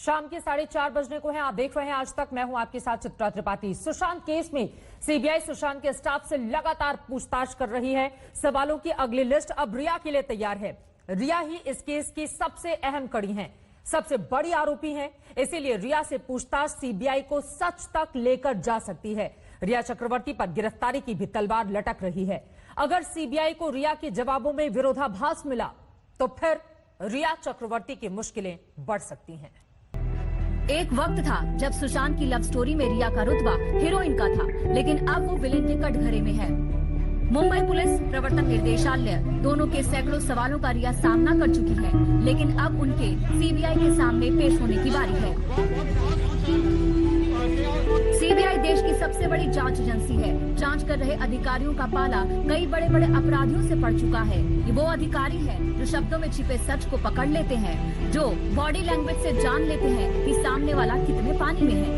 शाम के 4:30 बजने को है। आप देख रहे हैं आज तक। मैं हूं आपके साथ चित्रा त्रिपाठी। सुशांत केस में सीबीआई सुशांत के स्टाफ से लगातार पूछताछ कर रही है। सवालों की अगली लिस्ट अब रिया के लिए तैयार है। रिया ही इस केस की सबसे अहम कड़ी है, सबसे बड़ी आरोपी है। इसीलिए रिया से पूछताछ सीबीआई को सच तक लेकर जा सकती है। रिया चक्रवर्ती पर गिरफ्तारी की भी तलवार लटक रही है। अगर सीबीआई को रिया के जवाबों में विरोधाभास मिला तो फिर रिया चक्रवर्ती की मुश्किलें बढ़ सकती हैं। एक वक्त था जब सुशांत की लव स्टोरी में रिया का रुतबा हीरोइन का था, लेकिन अब वो विलेन के कटघरे में है। मुंबई पुलिस, प्रवर्तन निर्देशालय दोनों के सैकड़ों सवालों का रिया सामना कर चुकी है, लेकिन अब उनके सीबीआई के सामने पेश होने की बारी है। सीबीआई देश की सबसे बड़ी जांच एजेंसी है। जांच कर रहे अधिकारियों का पाला कई बड़े बड़े अपराधियों से पड़ चुका है। ये वो अधिकारी हैं जो शब्दों में छिपे सच को पकड़ लेते हैं, जो बॉडी लैंग्वेज से जान लेते हैं कि सामने वाला कितने पानी में है।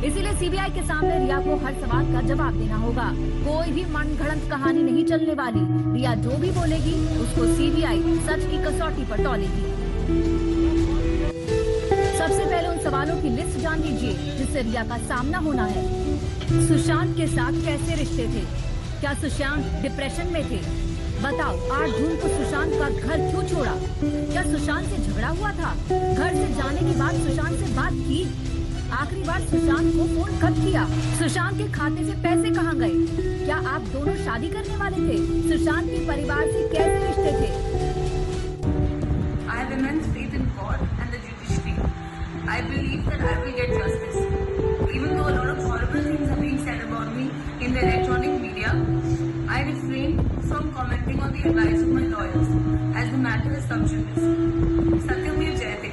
इसीलिए सीबीआई के सामने रिया को हर सवाल का जवाब देना होगा। कोई भी मनगढ़ंत कहानी नहीं चलने वाली। रिया जो भी बोलेगी उसको सीबीआई सच की कसौटी पर तौलेगी। सबसे पहले उन सवालों की लिस्ट जान लीजिए जिससे रिया का सामना होना है। सुशांत के साथ कैसे रिश्ते थे? क्या सुशांत डिप्रेशन में थे? बताओ, 8 जून को सुशांत का घर क्यों छोड़ा? क्या सुशांत से झगड़ा हुआ था? घर से जाने के बाद सुशांत से बात की? आखिरी बार सुशांत को फोन कब किया? सुशांत के खाते से पैसे कहाँ गए? क्या आप दोनों शादी करने वाले थे? सुशांत के परिवार से कैसे रिश्ते थे? I have immense faith in God and the judiciary. I believe that I will get justice. Even though a lot of horrible things are being said about me in the electronic media, I refrain from commenting on the advice of my lawyers as the matter is sub judice. Satyamir Jayate.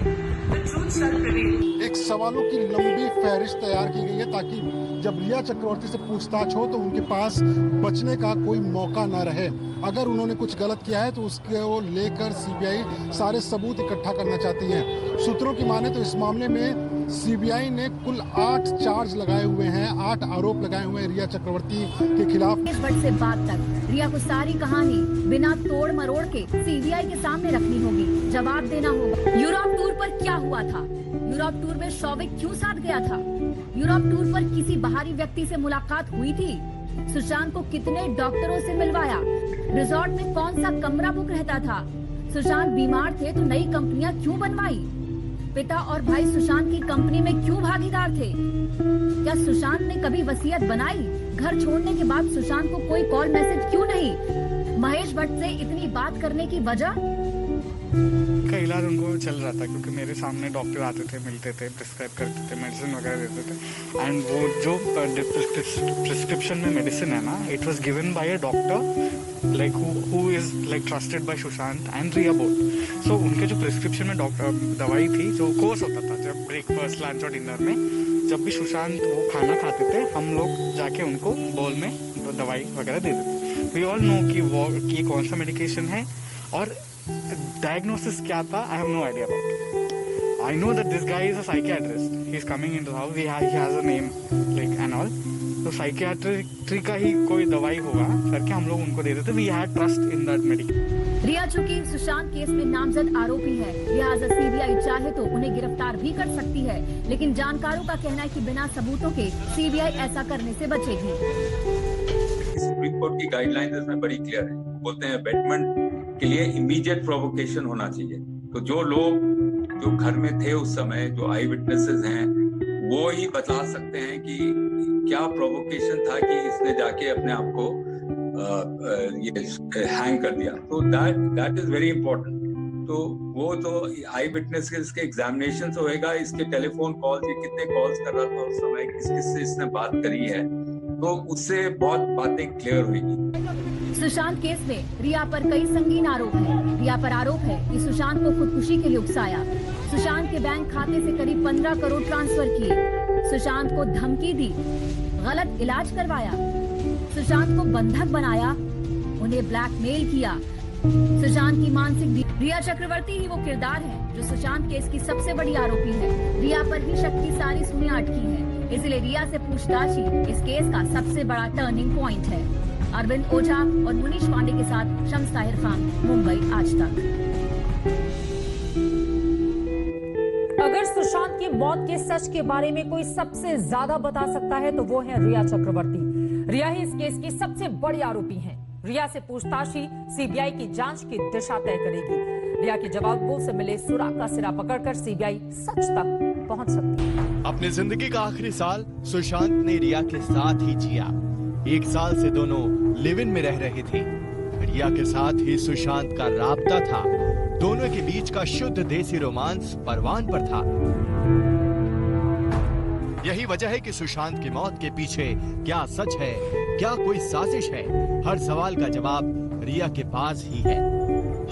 The truth shall prevail. एक सवालों की लंबी फहरिस्त तैयार की गई है ताकि जब रिया चक्रवर्ती से पूछताछ हो तो उनके पास बचने का कोई मौका न रहे। अगर उन्होंने कुछ गलत किया है तो उसको लेकर सीबीआई सारे सबूत इकट्ठा करना चाहती है। सूत्रों की माने तो इस मामले में सीबीआई ने कुल 8 चार्ज लगाए हुए हैं, 8 आरोप लगाए हुए हैं रिया चक्रवर्ती के खिलाफ। इस वक्त से बात तक रिया को सारी कहानी बिना तोड़ मरोड़ के सीबीआई के सामने रखनी होगी, जवाब देना होगा। यूरोप टूर पर क्या हुआ था? यूरोप टूर में शौविक क्यों साथ गया था? यूरोप टूर पर किसी बाहरी व्यक्ति से मुलाकात हुई थी? सुशांत को कितने डॉक्टरों से मिलवाया? रिजॉर्ट में कौन सा कमरा बुक रहता था? सुशांत बीमार थे तो नई कंपनियां क्यों बनवाई? पिता और भाई सुशांत की कंपनी में क्यों भागीदार थे? क्या सुशांत ने कभी वसीयत बनाई? घर छोड़ने के बाद सुशांत को कोई कॉल मैसेज क्यों नहीं? महेश भट्ट से इतनी बात करने की वजह? का इलाज उनको चल रहा था क्योंकि मेरे सामने डॉक्टर आते थे, मिलते थे, प्रिस्क्राइब करते थे, मेडिसिन वगैरह देते थे। एंड वो जो प्रिस्क्रिप्शन में मेडिसिन है ना, it was given by a doctor like who is like trusted by Sushant and Rhea both. So उनके जो प्रिस्क्रिप्शन में दवाई थी, जो कोर्स होता था जब ब्रेकफास्ट, लंच और डिनर में, जब भी सुशांत वो खाना खाते थे हम लोग जाके उनको बोल में दवाई वगैरह दे देते। वी ऑल नो कि वो कि कौन सा मेडिकेशन है और diagnosis क्या था, I have no idea about it. I know that this guy is a psychiatrist. He is coming into the house. He has a name like and all. तो साइकियाट्री का ही कोई दवाई होगा करके हम लोग उनको दे देते। We had trust in that medical. रिया चूंकि सुशांत केस में नामजद आरोपी है, लिहाजा सीबीआई चाहे तो उन्हें गिरफ्तार भी कर सकती है, लेकिन जानकारों का कहना है कि बिना सबूतों के सीबीआई ऐसा करने से बचेगी। सुप्रीम कोर्ट की गाइडलाइंस इसमें बड़ी क्लियर है। बोलते हैं अबेटमेंट के लिए इमीडिएट प्रोवोकेशन होना चाहिए। तो जो लोग जो घर में थे उस समय, जो आई विटनेसेस हैं, वो ही बता सकते हैं कि क्या प्रोवोकेशन था कि इसने जाके अपने आप को ये हैंग कर दिया। तो दैट इज वेरी इंपॉर्टेंट। तो वो तो आई विटनेसेस के एग्जामिनेशन होएगा, इसके टेलीफोन कॉल्स, ये कितने कॉल्स कर रहा था उस समय, किस किस से इसने बात करी है, तो उससे बहुत बातें क्लियर हुई। सुशांत केस में रिया पर कई संगीन आरोप हैं। रिया पर आरोप है कि सुशांत को खुदकुशी के लिए उकसाया, सुशांत के बैंक खाते से करीब 15 करोड़ ट्रांसफर किए, सुशांत को धमकी दी, गलत इलाज करवाया, सुशांत को बंधक बनाया, उन्हें ब्लैकमेल किया। सुशांत की मानसिक रिया चक्रवर्ती ही वो किरदार है जो सुशांत केस की सबसे बड़ी आरोपी है। रिया पर ही शक की सारी सुनियां अटकी है, इसलिए रिया से पूछताछ ही इस केस का सबसे बड़ा टर्निंग पॉइंट है। अरविंद ओझा और मुनीश पांडे के साथ शम्स ताहिर खान, मुंबई आज तक। अगर सुशांत की मौत के सच के बारे में कोई सबसे ज्यादा बता सकता है तो वो है रिया चक्रवर्ती। रिया ही इस केस की सबसे बड़ी आरोपी हैं। रिया से पूछताछ ही सीबीआई की जांच की दिशा तय करेगी। रिया के जवाबों से मिले सुराग का सिरा पकड़कर सीबीआई सच तक पहुंच सकती है। अपनी जिंदगी का आखिरी साल सुशांत ने रिया के साथ ही जिया। 1 साल से दोनों लिव इन में रह रहे थे। रिया के साथ ही सुशांत का राबता था। दोनों के बीच का शुद्ध देसी रोमांस परवान पर था। यही वजह है कि सुशांत की मौत के पीछे क्या सच है, क्या कोई साजिश है, हर सवाल का जवाब रिया के पास ही है।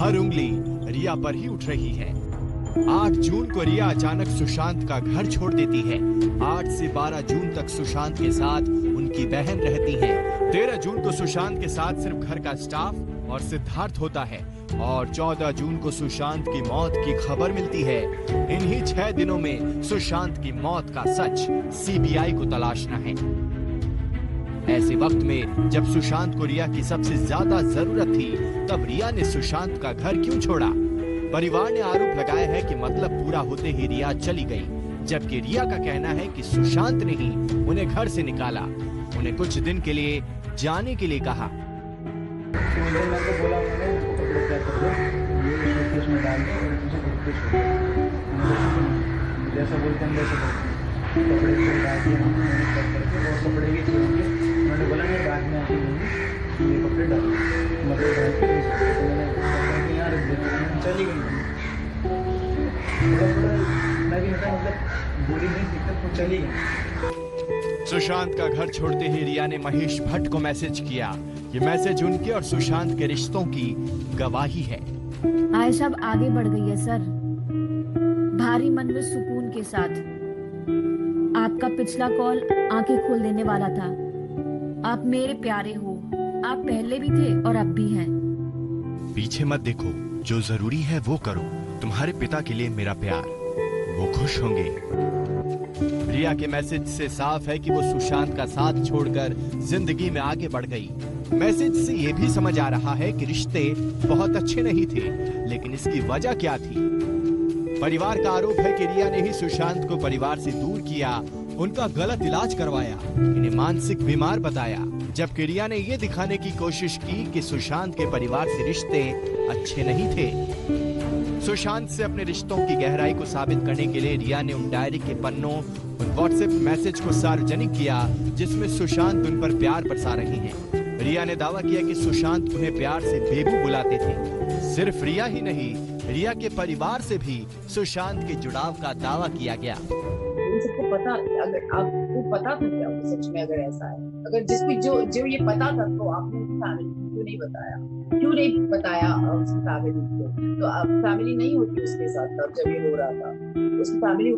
हर उंगली रिया पर ही उठ रही है। 8 जून को रिया अचानक सुशांत का घर छोड़ देती है। 8 से 12 जून तक सुशांत के साथ उनकी बहन रहती है। 13 जून को सुशांत के साथ सिर्फ घर का स्टाफ और सिद्धार्थ होता है और 14 जून को सुशांत की मौत की खबर मिलती है। इन्हीं 6 दिनों में सुशांत की मौत का सच सीबीआई को तलाशना है। ऐसे वक्त में जब सुशांत को रिया की सबसे ज्यादा जरूरत थी, तब रिया ने सुशांत का घर क्यों छोड़ा? परिवार ने आरोप लगाया है कि मतलब पूरा होते ही रिया चली गई, जबकि रिया का कहना है कि सुशांत ने ही उन्हें घर से निकाला, उन्हें कुछ दिन के लिए जाने के लिए कहा। जैसा बोलते हैं वैसे कपड़े डाल दिए और कपड़े भी छोड़ के उन्होंने बोला मैं बाद में आके ये कपड़े डाल मतलब डाल के तो मैंने यहाँ रख दिया, चली गई। मैं भी मतलब बुरी नहीं दिक्कत तो चली गई। सुशांत का घर छोड़ते ही रिया ने महेश भट्ट को मैसेज किया। ये मैसेज उनके और सुशांत के रिश्तों की गवाही है। आयशा अब आगे बढ़ गई है सर, भारी मन में सुकून के साथ। आपका पिछला कॉल आंखें खोल देने वाला था। आप मेरे प्यारे हो, आप पहले भी थे और अब भी हैं। पीछे मत देखो, जो जरूरी है वो करो। तुम्हारे पिता के लिए मेरा प्यार, वो खुश होंगे। रिया के मैसेज से साफ है कि वो सुशांत का साथ छोड़कर जिंदगी में आगे बढ़ गई। मैसेज से ये भी समझ आ रहा है कि रिश्ते बहुत अच्छे नहीं थे, लेकिन इसकी वजह क्या थी? परिवार का आरोप है कि रिया ने ही सुशांत को परिवार से दूर किया, उनका गलत इलाज करवाया, इन्हें मानसिक बीमार बताया, जबकि रिया ने ये दिखाने की कोशिश की कि सुशांत के परिवार से रिश्ते अच्छे नहीं थे। सुशांत से अपने रिश्तों की गहराई को साबित करने के लिए रिया ने उन डायरी के पन्नों, उन व्हाट्सएप मैसेज को सार्वजनिक किया जिसमें सुशांत उन पर प्यार बरसा रहे हैं। रिया ने दावा किया कि सुशांत उन्हें प्यार से बेबू बुलाते थे। सिर्फ रिया ही नहीं, रिया के परिवार से भी सुशांत के जुड़ाव का दावा किया गया। सबको पता, अगर आपको पता था क्या सच में अगर ऐसा है, अगर जिसको जो ये पता था तो आपने उसकी फैमिली क्यों नहीं बताया? क्यों नहीं बताया उसकी फैमिली को? तो फैमिली नहीं होती उसके साथ तब जब ये हो रहा था, उसकी फैमिली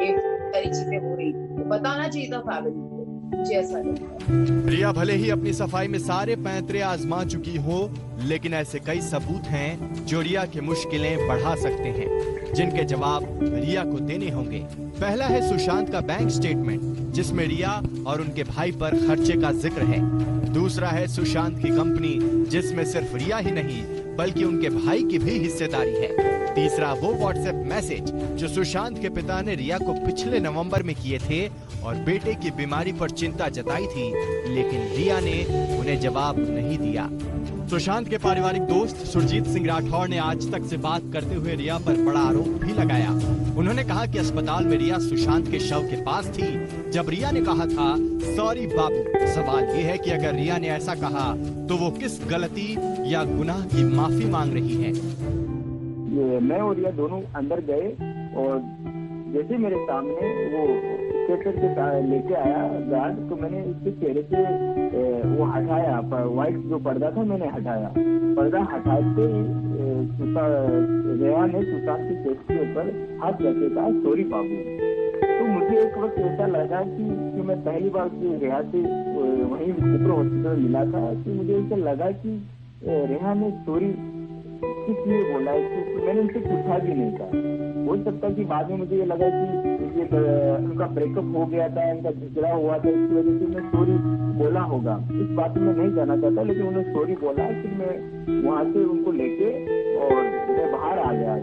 ये सारी चीजें हो रही तो बताना चाहिए था फैमिली को। मुझे ऐसा लगता है। रिया भले ही अपनी सफाई में सारे पैंतरे आजमा चुकी हो, लेकिन ऐसे कई सबूत हैं जो रिया की मुश्किलें बढ़ा सकते हैं, जिनके जवाब रिया को देने होंगे। पहला है सुशांत का बैंक स्टेटमेंट, जिसमें रिया और उनके भाई पर खर्चे का जिक्र है। दूसरा है सुशांत की कंपनी, जिसमें सिर्फ रिया ही नहीं बल्कि उनके भाई की भी हिस्सेदारी है। तीसरा वो व्हाट्सएप मैसेज जो सुशांत के पिता ने रिया को पिछले नवंबर में किए थे और बेटे की बीमारी पर चिंता जताई थी, लेकिन रिया ने उन्हें जवाब नहीं दिया। सुशांत के पारिवारिक दोस्त सुरजीत सिंह राठौर ने आज तक से बात करते हुए रिया पर बड़ा आरोप भी लगाया। उन्होंने कहा कि अस्पताल में रिया सुशांत के शव के पास थी जब रिया ने कहा था सॉरी बाबू। सवाल ये है कि अगर रिया ने ऐसा कहा तो वो किस गलती या गुनाह की माफी मांग रही है? मैं और रिया दोनों अंदर गए और जैसे मेरे सामने वो स्ट्रेचर के लेके आया गार्ड, तो मैंने उसके चेहरे से वो हटाया, व्हाइट जो पर्दा था मैंने हटाया। पर्दा हटाते रेवा ने सुशांत की चेस्ट के ऊपर हाथ रखे कहा सॉरी बाबू। तो मुझे एक वक्त ऐसा लगा कि मैं पहली बार रेहा से वहीं ऊपर हॉस्पिटल मिला था कि मुझे ऐसा लगा कि रेहा ने सॉरी किस लिए बोला है, तो मैंने उनसे पूछा भी नहीं था। हो सकता है कि बाद में मुझे ये लगा कि ये उनका ब्रेकअप हो गया था, उनका झगड़ा हुआ था, इसकी वजह से उन्हें सॉरी बोला होगा। इस बात में नहीं जाना चाहता, लेकिन उन्हें सॉरी बोला। फिर मैं वहाँ से उनको लेके और मैं बाहर आ गया।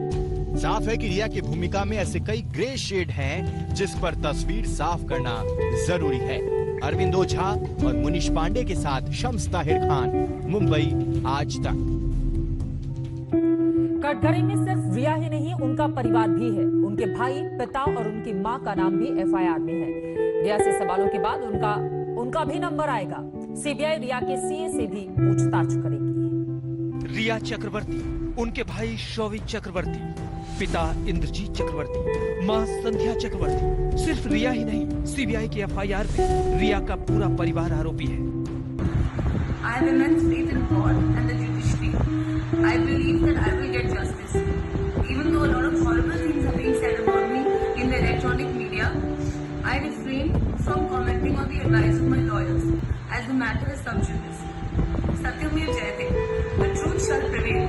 साफ है कि रिया की भूमिका में ऐसे कई ग्रे शेड हैं जिस पर तस्वीर साफ करना जरूरी है। अरविंद ओझा और मुनीश पांडे के साथ शम्स ताहिर खान, मुंबई आज तक। कटघरे में सिर्फ रिया ही नहीं, उनका परिवार भी है। उनके भाई, पिता और उनकी मां का नाम भी एफआईआर में है। रिया से सवालों के बाद उनका भी नंबर आएगा। सीबीआई रिया के सीए से भी पूछताछ करेगी। रिया चक्रवर्ती, उनके भाई शौविक चक्रवर्ती, पिता इंद्रजीत चक्रवर्ती, मां संध्या चक्रवर्ती। सिर्फ रिया ही नहीं, सीबीआई की एफआईआर में रिया का पूरा परिवार आरोपी है। I have immense faith in God and the judiciary. I believe that I will get justice. Even though a lot of horrible things are being said about me in the electronic media, I refrain from commenting on the advice of my lawyers as the matter is sub judice. Satyamir Jayate. The truth shall prevail.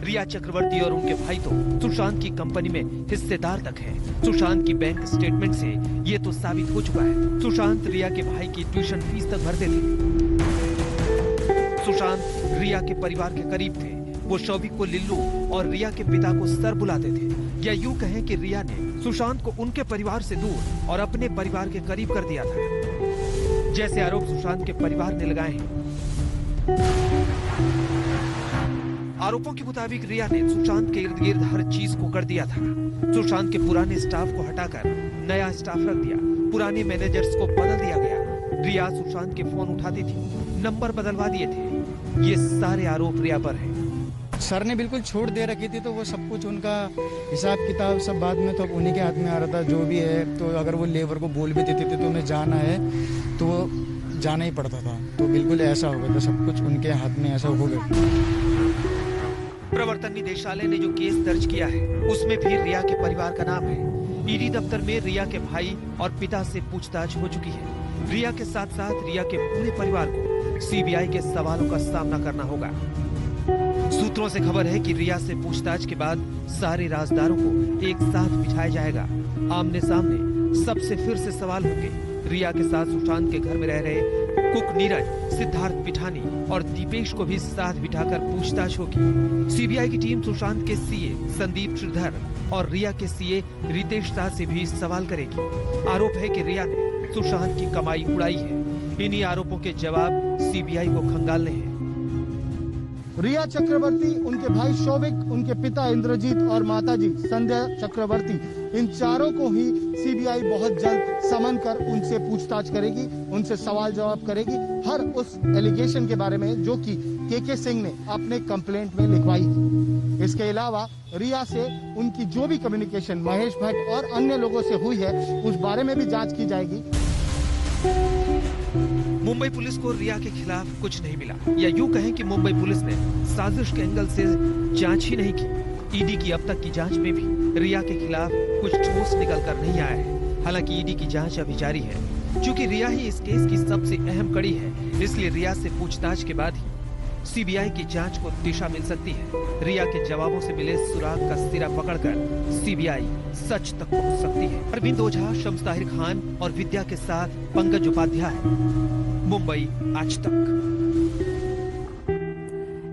रिया चक्रवर्ती और उनके भाई तो सुशांत की company में हिस्सेदार तक हैं। सुशांत की बैंक स्टेटमेंट से ये तो साबित हो चुका है। सुशांत रिया के भाई की ट्यूशन फीस तक भरते थे। सुशांत रिया के परिवार के करीब थे। वो शौविक को लिल्लू और रिया के पिता को सर बुलाते थे। या यूं कहें कि रिया ने सुशांत को उनके परिवार से दूर और अपने परिवार के करीब कर दिया था, जैसे आरोप सुशांत के परिवार ने लगाए हैं। आरोपों के मुताबिक रिया ने सुशांत के इर्द गिर्द हर चीज को कर दिया था। सुशांत के पुराने स्टाफ को हटाकर नया स्टाफ रख दिया। पुराने मैनेजर्स को बदल दिया गया। रिया सुशांत के फोन उठाती थी, नंबर बदलवा दिए थे। ये सारे आरोप रिया पर हैं। सर ने बिल्कुल छूट दे रखी थी, तो वो सब कुछ उनका हिसाब किताब सब बाद में तो उन्हीं के हाथ में आ रहा था। जो भी है, तो अगर वो लेबर को बोल भी देते थे तो उन्हें जाना है तो वो जाना ही पड़ता था। तो बिल्कुल ऐसा हो गया था, सब कुछ उनके हाथ में ऐसा हो गया। प्रवर्तन निदेशालय ने जो केस दर्ज किया है उसमें भी रिया के परिवार का नाम है। ईडी दफ्तर में रिया के भाई और पिता से पूछताछ हो चुकी है। रिया के साथ साथ रिया के पूरे परिवार को सीबीआई के सवालों का सामना करना होगा। सूत्रों से खबर है कि रिया से पूछताछ के बाद सारे राजदारों को एक साथ बिठाया जाएगा। आमने सामने सबसे फिर से सवाल होंगे। रिया के साथ सुशांत के घर में रह रहे कुक नीरज, सिद्धार्थ पिठानी और दीपेश को भी साथ बिठाकर पूछताछ होगी। सीबीआई की टीम सुशांत के सीए संदीप श्रीधर और रिया के सीए रितेश शाह से भी सवाल करेगी। आरोप है कि रिया ने सुशांत की कमाई उड़ाई है। इन्हीं आरोपों के जवाब सीबीआई को खंगालने हैं। रिया चक्रवर्ती, उनके भाई शौविक, उनके पिता इंद्रजीत और माताजी संध्या चक्रवर्ती, इन चारों को ही सीबीआई बहुत जल्द समन कर उनसे पूछताछ करेगी, उनसे सवाल जवाब करेगी हर उस एलिगेशन के बारे में जो कि के सिंह ने अपने कंप्लेंट में लिखवाई थी। इसके अलावा रिया से उनकी जो भी कम्युनिकेशन महेश भट्ट और अन्य लोगों से हुई है उस बारे में भी जांच की जाएगी। मुंबई पुलिस को रिया के खिलाफ कुछ नहीं मिला, या यूं कहें कि मुंबई पुलिस ने साजिश के एंगल से जांच ही नहीं की। ईडी की अब तक की जांच में भी रिया के खिलाफ कुछ ठोस निकल कर नहीं आया है। हालांकि ईडी की जांच अभी जारी है। चूंकि रिया ही इस केस की सबसे अहम कड़ी है, इसलिए रिया से पूछताछ के बाद ही सीबीआई की जांच को दिशा मिल सकती है। रिया के जवाबों से मिले सुराग का सिरा पकड़कर सीबीआई सच तक पहुंच सकती है। अरविंद ओझा, शम्स ताहिर खान और विद्या के साथ पंकज उपाध्याय, मुंबई आज तक।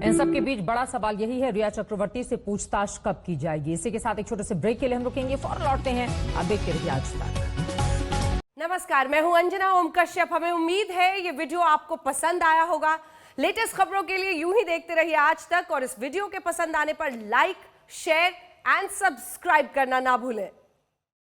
इन सब के बीच बड़ा सवाल यही है, रिया चक्रवर्ती से पूछताछ कब की जाएगी। इसी के साथ एक छोटे से ब्रेक के लिए हम रुकेंगे, फौरन लौटते हैं। आप देखते रहिए आज तक। नमस्कार, मैं हूं अंजना ओम कश्यप। हमें उम्मीद है ये वीडियो आपको पसंद आया होगा। लेटेस्ट खबरों के लिए यूं ही देखते रहिए आज तक, और इस वीडियो के पसंद आने पर लाइक, शेयर एंड सब्सक्राइब करना ना भूलें।